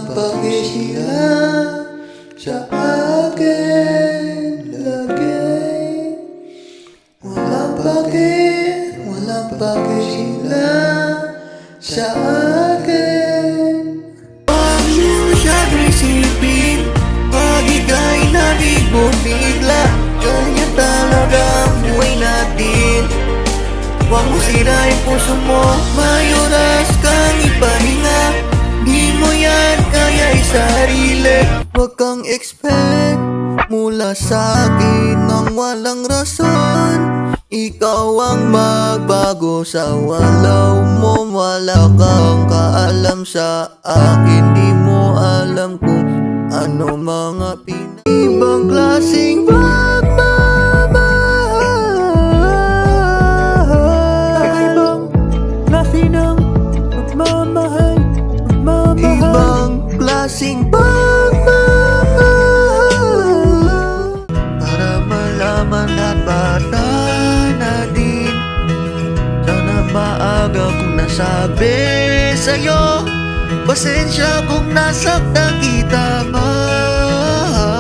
walang pake sila sa akin lagi. Walang pake sila sa akin. Huwag mo masyadong isipin pag ika'y nabig mo bigla. Kanya talaga ang buhay natin. Huwag mo sirain puso mo, may oras kang ipahinga. Di mo yan kaya isarili. Huwag kang expect mula sa akin ng walang rason. Ikaw ang magbago sa walaw mo. Wala kang kaalam sa akin. Di mo alam kung ano mga ibang klaseng ibang klaseng pagmamahal. Para malaman at bata na din, sana maaga kong nasabi sa'yo. Pasensya kung nasaktan kita, mahal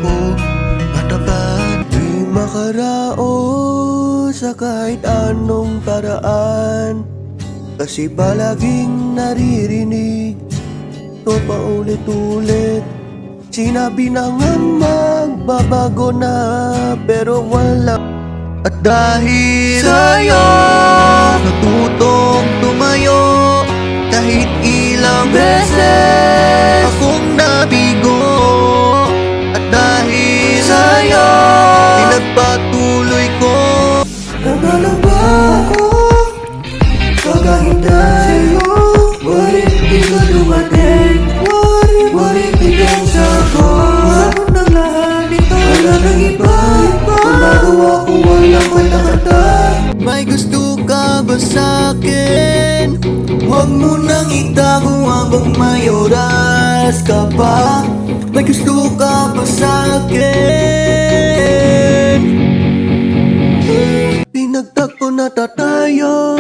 ko. Matapat di makaraos sa kahit anong paraan, kasi palaging naririnig to paulit-ulit. Sinabi na nga magbabago na, pero wala. At dahil sa'yo natutong tumayo, kahit ilang beses akong nabigo. At dahil sa'yo pinagpatuloy ko. Nagalang ba ako kahit sa'yo? Warit di ka dumating, warit di ka sa'ko. Ako ng lahat ito, wala nang iba. Kung nagawa ko walang matakatag. May gusto ka ba sa'kin? Huwag mo nang itago habang may oras ka pa. May gusto ka ba sa'kin? Pinagtagpo na tayo,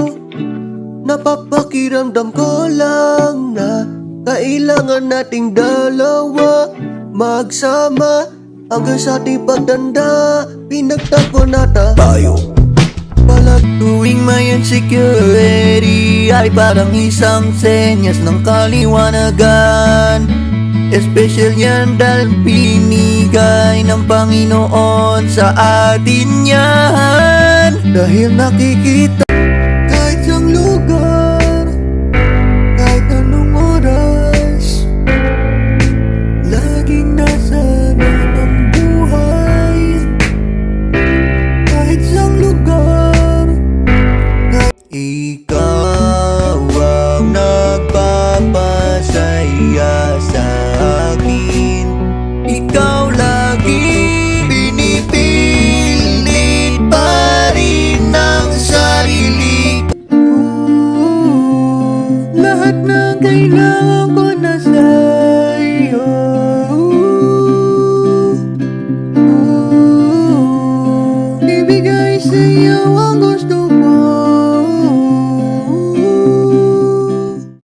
napapakiramdam ko lang na kailangan nating dalawa magsama hanggang sa ating pagtanda. Pinagtagpo na tayo. Palag tuwing may insecurity ay parang isang senyas ng kaliwanagan. Special yan dahil binigay ng Panginoon sa atin yan. Dahil nakikita